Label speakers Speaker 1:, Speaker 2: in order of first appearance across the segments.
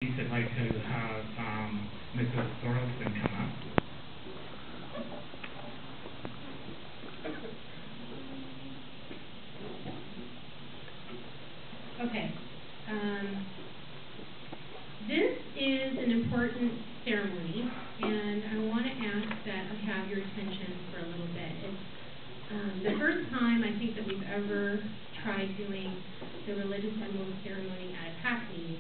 Speaker 1: I'd like to have Mrs. Thorlton come up.
Speaker 2: Okay. This is an important ceremony, and I want to ask that I have your attention for a little bit. It's the first time I think that we've ever tried doing the Religious Emblems ceremony at a PAC meeting.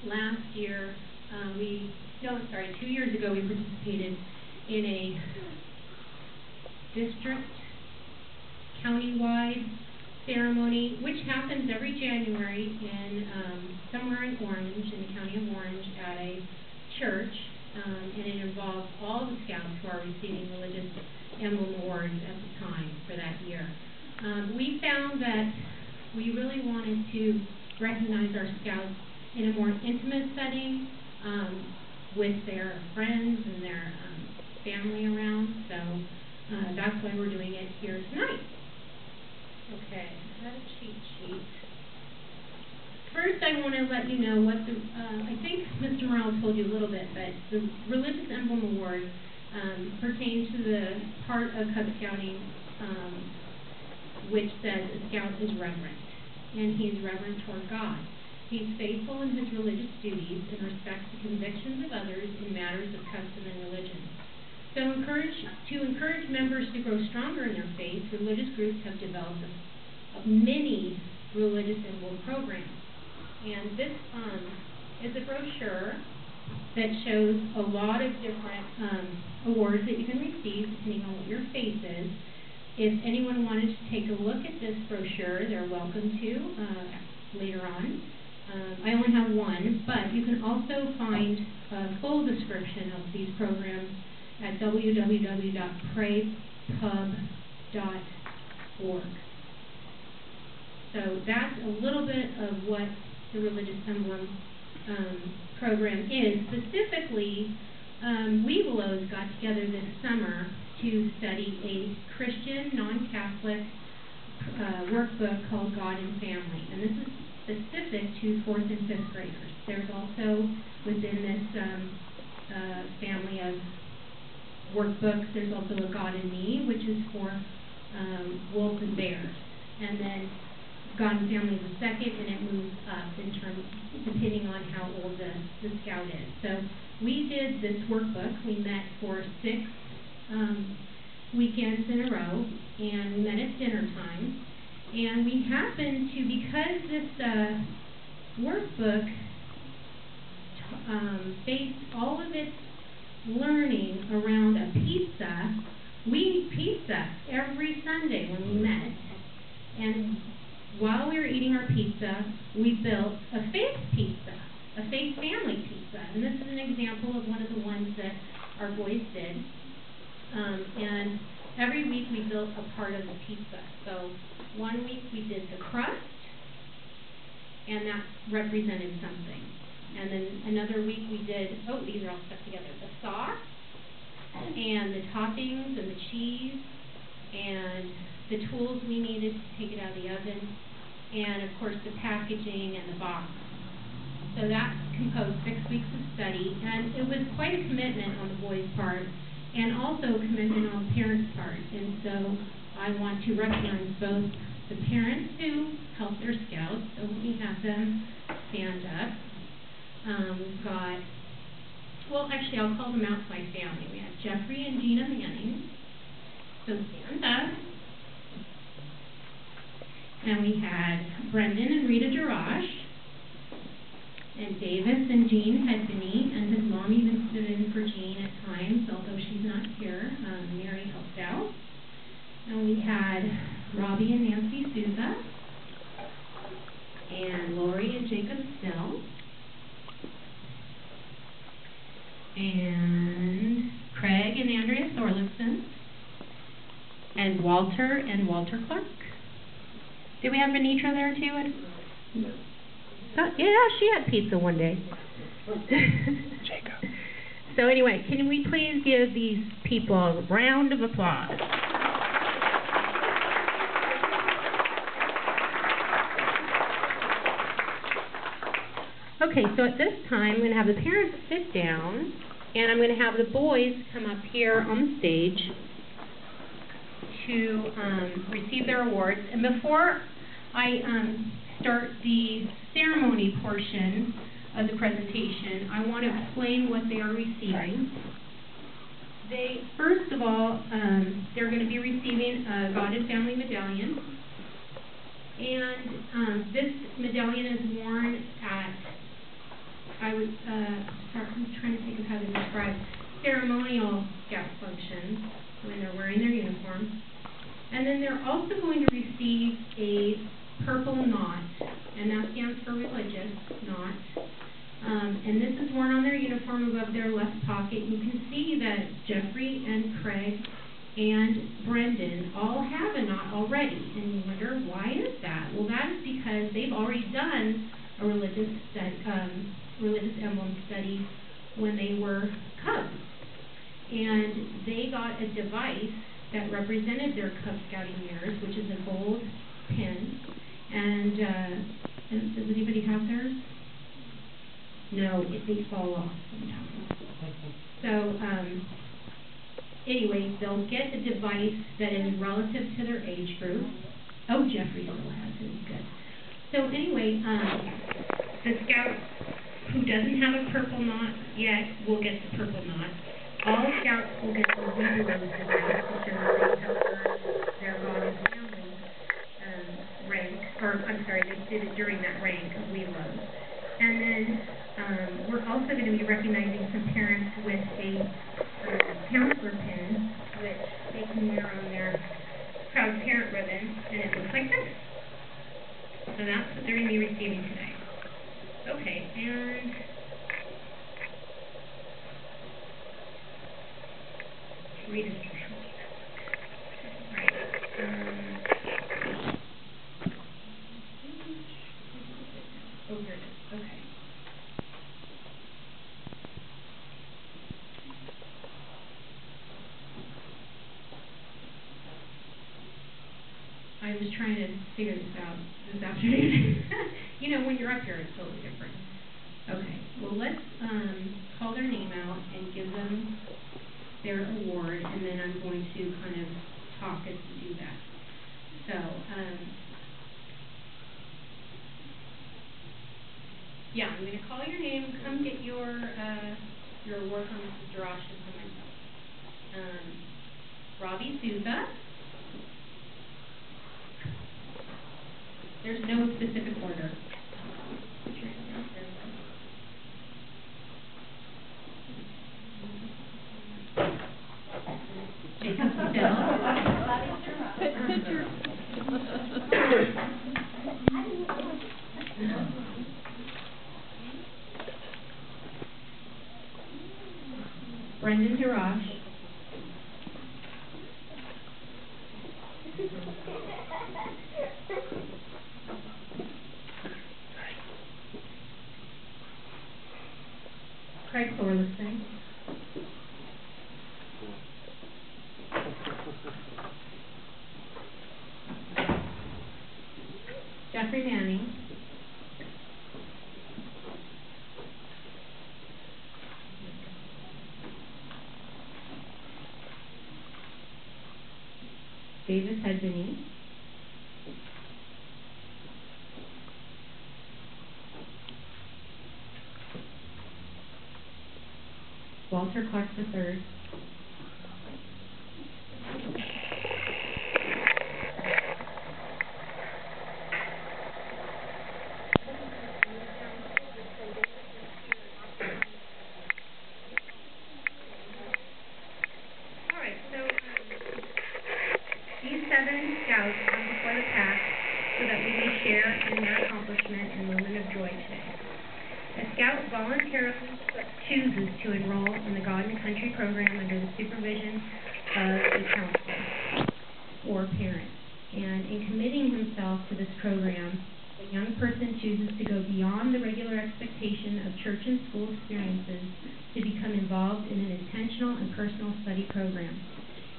Speaker 2: Last year, 2 years ago, we participated in a district, county-wide ceremony, which happens every January in somewhere in Orange, in the county of Orange, at a church, and it involves all the scouts who are receiving Religious Emblem awards at the time for that year. We found that we really wanted to recognize our scouts in a more intimate setting with their friends and their family around, so that's why we're doing it here tonight. Okay, I have a cheat sheet. First, I want to let you know what the, I think Mr. Morrell told you a little bit, but the Religious Emblem Award pertains to the part of Cub Scouting which says a scout is reverent, and he is reverent toward God. He is faithful in his religious duties and respects the convictions of others in matters of custom and religion. So to encourage members to grow stronger in their faith, religious groups have developed many religious emblem programs. And this is a brochure that shows a lot of different awards that you can receive depending on what your faith is. If anyone wanted to take a look at this brochure, they're welcome to later on. I only have one, but you can also find a full description of these programs at www.praypub.org. So that's a little bit of what the Religious Emblem program is. Specifically, Weblos got together this summer to study a Christian, non-Catholic workbook called God and Family. And this is specific to 4th and 5th graders. There's also, within this family of workbooks, there's also a God and Me, which is for wolves and bears. And then God and Family is the second, and it moves up in terms, depending on how old the scout is. So we did this workbook. We met for 6 weekends in a row, and we met at dinner time. And we happened to, because this workbook based all of its learning around a pizza, we eat pizza every Sunday when we met. And while we were eating our pizza, we built a faith pizza, a faith family pizza. And this is an example of one of the ones that our boys did. And every week we built a part of the pizza. So one week we did the crust, and that represented something. And then another week we did, these are all stuck together, the sauce, and the toppings, and the cheese, and the tools we needed to take it out of the oven, and of course the packaging and the box. So that composed 6 weeks of study, and it was quite a commitment on the boys' part, and also a commitment on the parents' part. And so I want to recognize both the parents who helped their scouts, so let me have them stand up. We've got, well, actually, I'll call them out by family. We have Jeffrey and Gina Manning, so stand up. And we had Brendan and Rita Jarash, and Davis and Jean Hedbeny, and his mom even stood in for Jean at times, although she's not here. Mary helped out. And we had Robbie and Nancy Souza, and Lori and Jacob Still, and Craig and Andrea Thorlickson, and Walter Clark. Did we have Benitra there too? No. Yeah, she had pizza one day.
Speaker 1: Jacob.
Speaker 2: So anyway, can we please give these people a round of applause? Okay. Okay, so at this time, I'm going to have the parents sit down, and I'm going to have the boys come up here on the stage to receive their awards. And before I start the ceremony portion of the presentation, I want to explain what they are receiving. First of all, they're going to be receiving a God and Family medallion. And this medallion is worn at, I'm trying to think of how to describe, ceremonial Scout functions when they're wearing their uniform. And then they're also going to receive a purple knot, and that stands for religious knot. And this is worn on their uniform above their left pocket. You can see that Jeffrey and Craig and Brendan all have a knot already, and you wonder, why is that? Well, that is because they've already done a religious emblem study when they were cubs, and they got a device that represented their Cub Scouting years, which is a gold pin, and does anybody have theirs? No, they fall off sometimes. So, anyway, they'll get a device that is relative to their age group. Oh, Jeffrey still has his, good. So anyway, the Scout who doesn't have a purple knot yet will get the purple knot. All Scouts will get the Weblos device to show that they have earned their God and Family rank, or I'm sorry, they did it during that rank of Weblos. And then we're also going to be recognizing some parents with a counselor pin, which they can wear on their proud parent ribbon, and it looks like this. So that's what they're going to be receiving today. Okay, and read instructions. All right. Oh, here it is. Okay. I was trying to figure this out this afternoon. You know, when you're up here, it's totally different. Okay, well, let's call their name out and give them their award, and then I'm going to kind of talk as we do that. So, yeah, I'm going to call your name. Come get your award from Mrs. Darash and from myself. Robbie Souza. There's no specific order. Jacob Still. Brendan Darash. Craig Thorliston. Jeffrey Manning. Davis Hedgeny. Walter Clark III. These 7 Scouts come before the pack so that we may share in their accomplishment and moment of joy today. A Scout voluntarily chooses to enroll in the God and Country program under the supervision of a counselor or parent. And in committing himself to this program, the young person chooses to go beyond the regular expectation of church and school experiences to become involved in an intentional and personal study program.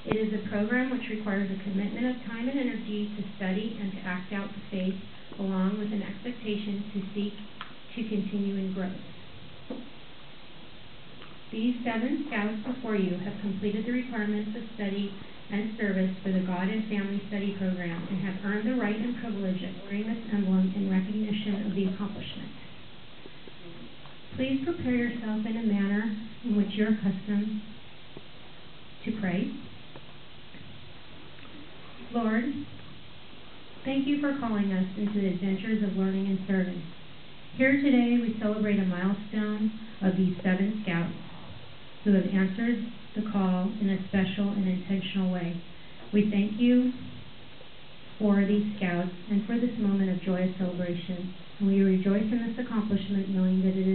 Speaker 2: It is a program which requires a commitment of time and energy to study and to act out the faith, along with an expectation to seek to continue in growth. These 7 Scouts before you have completed the requirements of study and service for the God and Family Study Program and have earned the right and privilege of wearing this emblem in recognition of the accomplishment. Please prepare yourself in a manner in which you're accustomed to pray. Lord, thank you for calling us into the adventures of learning and service. Here today we celebrate a milestone of these 7 Scouts who have answered the call in a special and intentional way. We thank you for these Scouts and for this moment of joyous celebration. And we rejoice in this accomplishment knowing that it